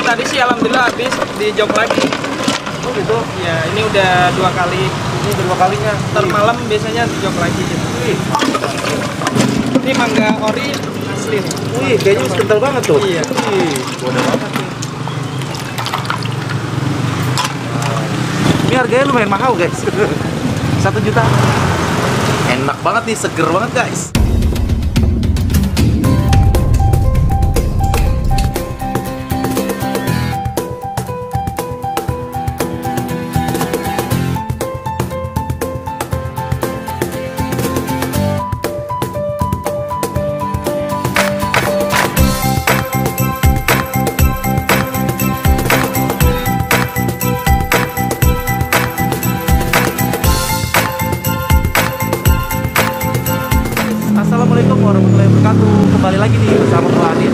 tadi sih alhamdulillah habis di jok lagi. Oh gitu? Ya ini udah 2 kali. Ini kedua kalinya. Ntar malam biasanya di jok lagi gitu. Wih, Ini mangga ori asli nih. wih, kayaknya masih kental banget tuh. Iya. Wih, bodoh banget nih. Ini harganya lumayan mahal guys. 1 juta. Enak banget nih, seger banget guys. Assalamualaikum warahmatullahi wabarakatuh. Kembali lagi nih bersama Adit.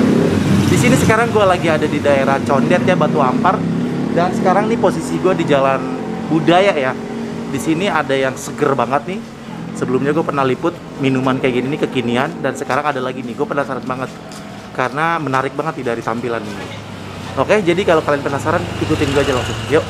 Di sini sekarang gue lagi ada di daerah Condet ya, Batu Ampar. Dan sekarang nih posisi gue di Jalan Budaya ya. Di sini ada yang seger banget nih. Sebelumnya gue pernah liput minuman kayak gini nih kekinian, dan sekarang ada lagi nih. Gue penasaran banget karena menarik banget nih dari tampilan ini. Oke, jadi kalau kalian penasaran, ikutin gue aja langsung. Yuk.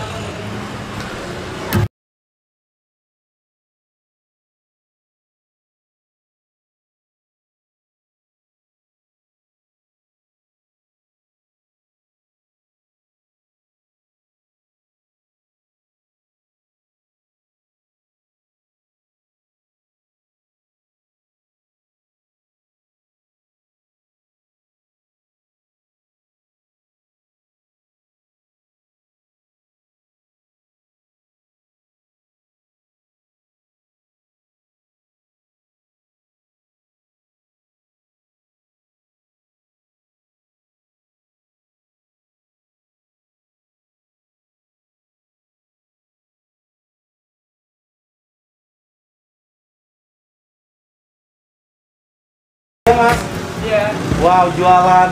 Ya mas. Iya. Wow, jualan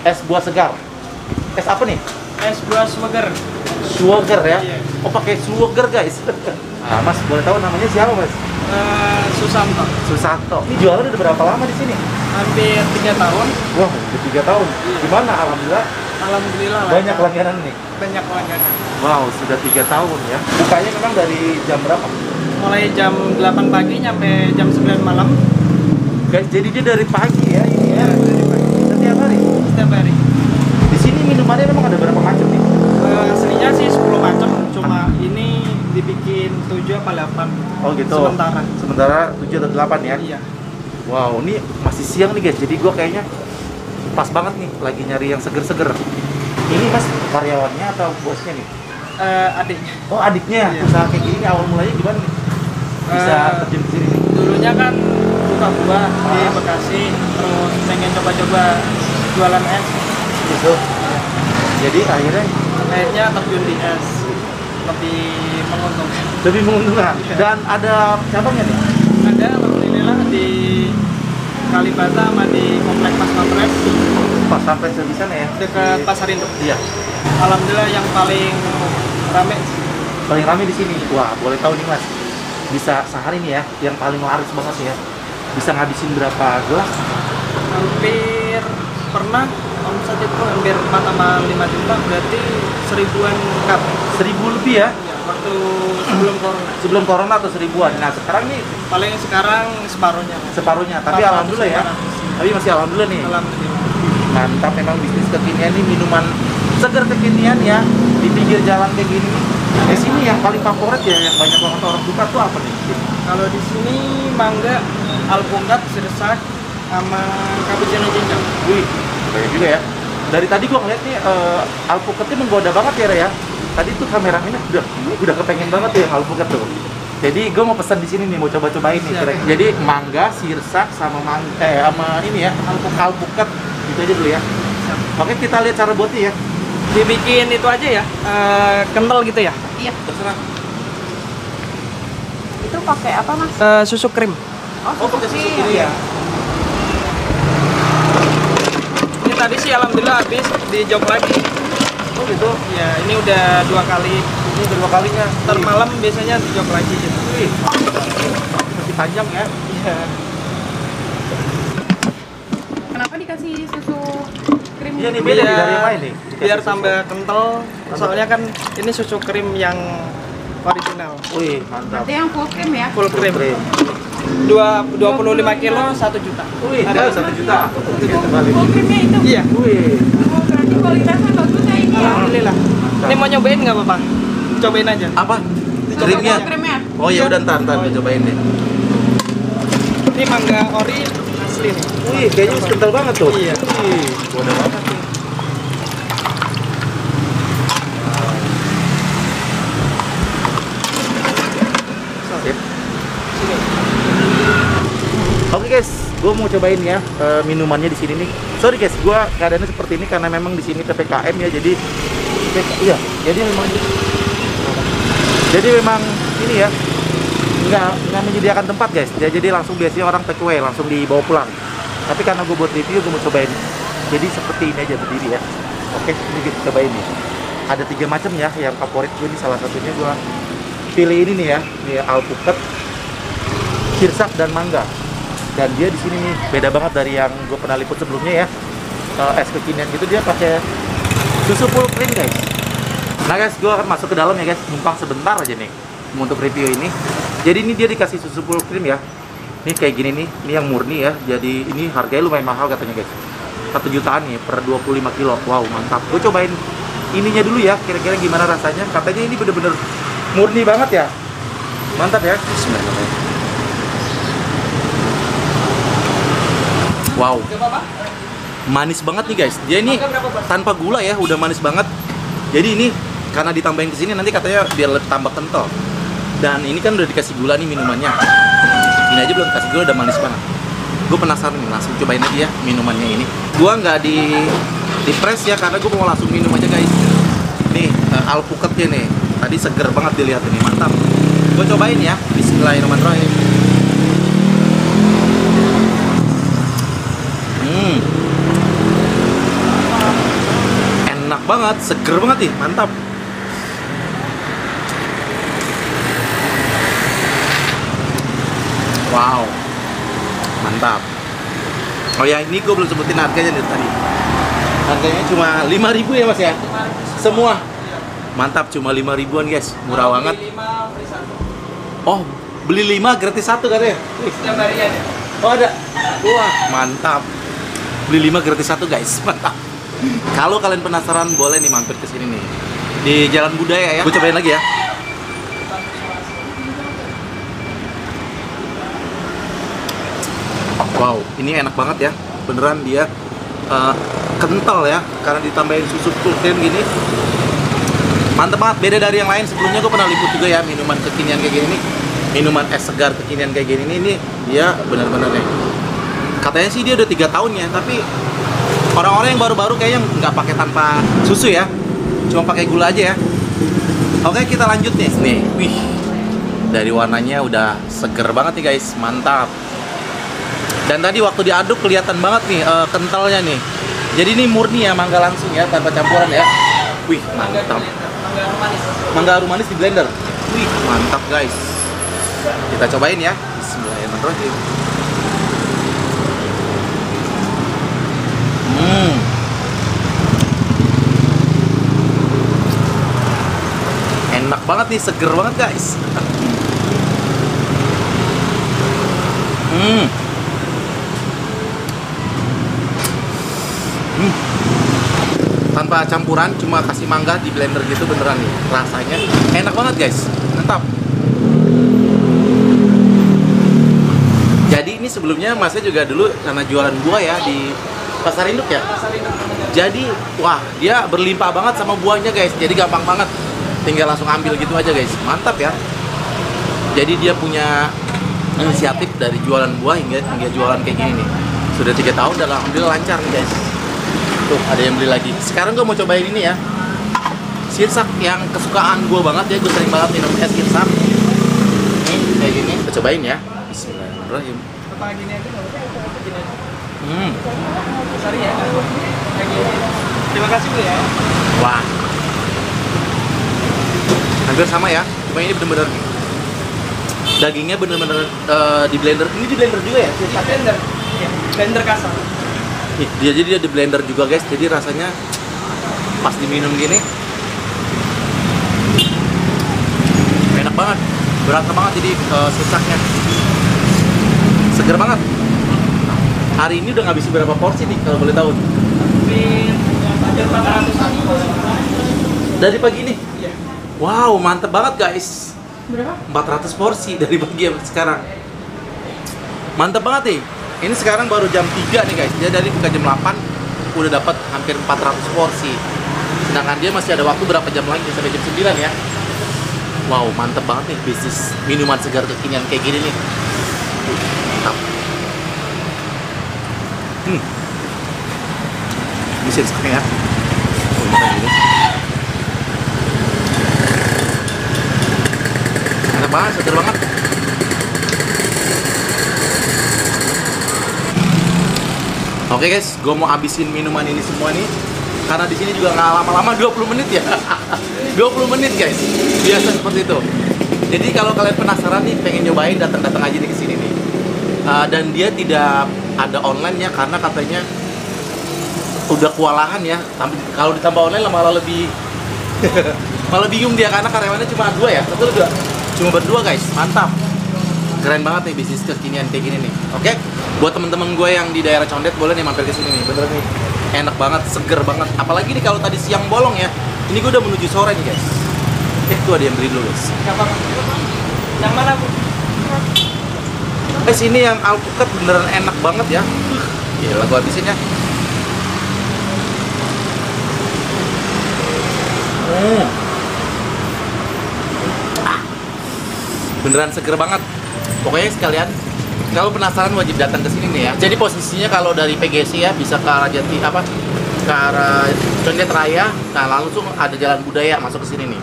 es buah segar. Es apa nih? Es buah sugar. Sugar ya? Iya. Oh, pakai sugar guys. Nah, mas boleh tahu namanya siapa mas? Susanto. Susanto. Ini jualan udah berapa lama di sini? Hampir 3 tahun. Wah, udah 3 tahun. Iya. Gimana? Alhamdulillah. Alhamdulillah Banyak lancar. langganan nih. Banyak langganan. Wow, sudah 3 tahun ya. Bukanya memang dari jam berapa? Mulai jam 8 pagi sampai jam 9 malam. Guys, jadi dia dari pagi ya ini ya. Ya, dari pagi. Setiap hari. Setiap hari. Di sini minumannya memang ada berapa macam nih? Aslinya sih 10 macam, cuma ini dibikin 7 apa 8. Oh gitu. Sementara. Sementara 7 atau 8 ya? Iya. Wow, ini masih siang nih guys. Jadi gua kayaknya pas banget nih lagi nyari yang seger-seger. Ini mas karyawannya atau bosnya nih? Adiknya. Oh adiknya. Iya. Usaha kayak gini awal mulanya gimana nih? Bisa terjun ke sini nih? Dulunya kan buka buah di Bekasi, terus pengen coba-coba jualan es. Gitu. Jadi akhirnya Akhirnya terjun di es, lebih menguntungkan. lebih menguntungkan. Iya. Dan ada cabangnya nih? Ada alhamdulillah di Kalibata sama di Komplek Pas Pampres Pas sampai di sana ya? dekat Di- Pasar Induk. Iya. Alhamdulillah yang paling rame Paling rame di sini. Wah, boleh tahu nih mas? Bisa sehari nih ya, yang paling laris banget nih ya. Bisa ngabisin berapa gelas? hampir pernah omset itu hampir 4 sama 5 juta, berarti 1000-an cup. 1000 lebih ya? Ya, waktu sebelum corona. Sebelum corona atau 1000-an. Nah sekarang nih Paling sekarang separuhnya. separuhnya. Tapi 400, alhamdulillah ya. 500. Tapi masih alhamdulillah nih. Alhamdulillah. Mantap memang bisnis kekinian nih, minuman seger kekinian ya di pinggir jalan kayak gini nih. Di sini yang paling favorit ya, yang banyak banget orang suka tuh apa nih? Kalau di sini mangga, alpukat, sirsak, sama cappuccino cincang. Wih, banyak juga ya. Dari tadi gua ngeliat nih alpukatnya menggoda banget ya Re, ya. Tadi tuh kameramennya udah kepengen banget tuh yang alpukat tuh. Jadi gue mau pesan di sini nih, mau coba-cobain nih. Siap. Jadi mangga, sirsak sama sama ini ya, alpukat. Itu aja dulu ya. Oke, kita lihat cara buatnya ya. Dibikin itu aja ya, kental gitu ya. Iya, Terserah. itu pakai apa mas? Susu krim. Oh, pakai susu krim. kiri ya. Ini tadi sih alhamdulillah habis di jok lagi. Oh gitu. Ya ini udah 2 kali. Ini kedua kalinya. Ntar malam biasanya di jok lagi gitu. Wih, masih panjang ya. Iya. Kenapa dikasih susu krim Iya nih beda nih dari yang lain nih. Biar tambah kental. Soalnya kan ini susu krim yang original. Wih, mantap. Berarti yang full cream ya? Full krim. 25 kilo 1 juta. Wih, ada 1 juta. Kembali. Full creamnya itu? Iya. Wih. Oh, berarti kualitasnya bagus ya ini ya? Alhamdulillah. Ini mau nyobain nggak apa-apa? Cobain aja. Apa? Dicoba Krimnya? aja. Krimnya? Oh ya udah ntar gue cobain deh. Ini mangga ori asli nih. Wih, kayaknya masih kental banget tuh. Iya. Wih, bodoh banget nih. Sip. Oke guys, gue mau cobain ya minumannya di sini nih. Sorry guys, gue keadaannya seperti ini karena memang di sini ppkm ya, jadi iya, jadi memang ini ya nggak menyediakan tempat guys. Ya, jadi langsung biasanya orang take away langsung dibawa pulang. Tapi karena gue buat review, gue mau cobain. Jadi seperti ini aja berdiri ya. Oke, ini kita cobain nih. Ada 3 macam ya, yang favorit gue ini salah satunya gue pilih ini nih ya, ini alpukat, sirsak dan mangga. Dan dia di sini nih beda banget dari yang gue pernah liput sebelumnya ya. Es kekinian gitu dia pakai susu full cream guys. Nah guys, gue akan masuk ke dalam ya guys, numpang sebentar aja nih untuk review ini. Jadi ini dia dikasih susu full cream ya. Ini kayak gini nih, ini yang murni ya. Jadi ini harganya lumayan mahal katanya guys. 1 jutaan nih per 25 kilo. Wow, mantap. Gue cobain ininya dulu ya, kira-kira gimana rasanya. Katanya ini bener-bener murni banget ya. Mantap ya. Bismillahirrahmanirrahim. Wow. Manis banget nih guys. Dia ini tanpa gula ya, udah manis banget. Jadi ini karena ditambahin ke sini nanti katanya biar tambah kental. Dan ini kan udah dikasih gula nih minumannya. Ini aja belum dikasih gula udah manis banget. Gue penasaran nih, langsung cobain aja ya minumannya ini. Gue nggak di press ya karena gue mau langsung minum aja guys. Nih alpukatnya nih, tadi seger banget dilihat ini, mantap. Gue cobain ya. Bismillahirrahmanirrahim. Enak banget, seger banget nih, mantap. Wow, mantap. Oh ya, ini gue belum sebutin harganya dari tadi. Harganya cuma 5.000 ya mas ya? Semua? Mantap, cuma 5.000-an guys, murah banget. Oh, beli 5 gratis 1 katanya? Oh ada? Wah, mantap. Beli 5 gratis 1 guys, mantap. Kalau kalian penasaran, boleh nih mampir ke sini nih. Di Jalan Budaya ya. Gue cobain lagi ya. Wow, ini enak banget ya. Beneran dia kental ya, karena ditambahin susu full cream gini. Mantep banget, beda dari yang lain. Sebelumnya gue pernah liput juga ya, minuman kekinian kayak gini. Minuman es segar kekinian kayak gini. Ini dia bener-bener nih. Katanya sih dia udah 3 tahun ya, tapi orang-orang yang baru-baru kayaknya nggak pakai tanpa susu ya. Cuma pakai gula aja ya. Oke, kita lanjut nih. Nih, wih. Dari warnanya udah seger banget nih guys, mantap. Dan tadi waktu diaduk kelihatan banget nih kentalnya nih. Jadi ini murni ya, mangga langsung ya, tanpa campuran ya. Wih, mantap. Mangga harum manis di blender. Wih, mantap guys. Kita cobain ya. Bismillahirrahmanirrahim. Enak banget nih, seger banget guys. Tanpa campuran, cuma kasih mangga di blender gitu, beneran nih rasanya enak banget guys, mantap. Jadi ini sebelumnya masnya juga dulu karena jualan buah ya di Pasar Induk ya. Jadi wah, dia berlimpah banget sama buahnya guys, jadi gampang banget, tinggal langsung ambil gitu aja guys, mantap ya. Jadi dia punya inisiatif dari jualan buah hingga jualan kayak gini nih. Sudah 3 tahun dan alhamdulillah lancar nih guys. Tuh, ada yang beli lagi. Sekarang gue mau cobain ini ya, sirsak yang kesukaan gue banget ya. Gue sering banget minum es sirsak. Nih, kayak gini. Kita cobain ya. Bismillahirrahmanirrahim. Apa gini aja nggak apa-apa? Gini aja. Sorry ya. Kayak gini. Terima kasih Bu ya. Wah. Hampir sama ya. Cuma ini bener-bener dagingnya bener-bener di blender. Ini di blender juga ya? Di blender. Ya, blender kasar. Nih, dia di blender juga guys, jadi rasanya pas diminum gini enak banget, berasa banget jadi sesaknya, seger banget. Hari ini udah ngabisin berapa porsi nih kalau boleh tahu? Hampir 400-an. Dari pagi ini? Iya. Wow, mantep banget guys. Berapa? 400 porsi dari pagi sampai sekarang. Mantep banget nih. Ini sekarang baru jam 3 nih guys. Dia dari buka jam 8 udah dapat hampir 400 porsi. Sedangkan dia masih ada waktu berapa jam lagi sampai jam 9 ya. Wow, mantep banget nih bisnis minuman segar kekinian kayak gini nih. Mantap. Bisa sekarang ya. Oh, makan gini. Enak banget, segar banget. Oke guys, gue mau habisin minuman ini semua nih. Karena di sini juga nggak lama-lama, 20 menit ya. 20 menit guys. Biasa seperti itu. Jadi kalau kalian penasaran nih, pengen nyobain, datang-datang aja nih ke sini nih. Dan dia tidak ada online ya, karena katanya udah kewalahan ya. Kalau ditambah online malah lebih malah bingung dia, karena karyawannya cuma 2 ya. Betul juga. Cuma berdua guys, mantap. Keren banget nih bisnis kekinian kayak gini nih. Oke, buat temen-temen gue yang di daerah Condet boleh nih mampir ke sini nih. Bener nih, enak banget, seger banget. Apalagi nih kalau tadi siang bolong ya. Ini gue udah menuju sore nih guys. Tuh ada yang beli dulu guys. Yang mana, Bu? Guys, ini yang alpukat beneran enak banget ya. Gila, gue habisin ya. Beneran seger banget. Pokoknya sekalian, kalau penasaran wajib datang ke sini nih ya. Jadi posisinya kalau dari PGC ya bisa ke arah Jati apa? Ke arah Condet Raya. Nah, langsung ada Jalan Budaya masuk ke sini nih.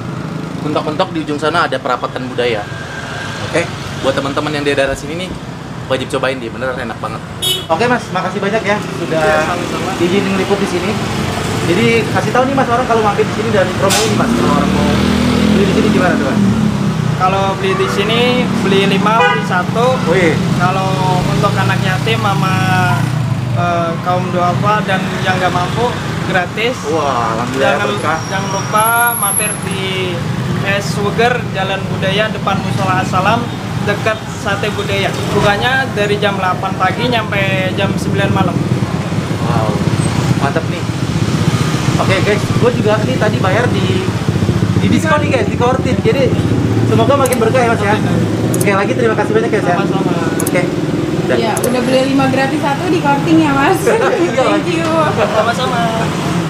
Mentok-mentok di ujung sana ada perapatan budaya. Oke, buat teman-teman yang di daerah sini nih wajib cobain dia, beneran enak banget. Oke Mas, makasih banyak ya sudah Sama-sama. izin ngeliput di sini. Jadi kasih tahu nih Mas, orang kalau mampir di sini dan promo ini Mas, kalau orang mau beli di sini gimana tuh Mas? Kalau beli di sini beli 5 beli 1. Wih, Kalau untuk anak yatim sama kaum duafa dan yang nggak mampu gratis. wah alhamdulillah berkah. Jangan lupa mampir di Es Suger Jalan Budaya depan Musola Assalam dekat Sate Budaya. Bukanya dari jam 8 pagi nyampe jam 9 malam. Wow, mantap nih. Oke guys, gue juga nih tadi bayar di diskon nih guys, di Kortin. Jadi semoga makin berkah ya Mas ya. Sekali lagi terima kasih banyak ya. Sama-sama. Oke. Udah. Ya, udah beli 5 gratis 1 di Korting ya, Mas. Thank you. Sama-sama.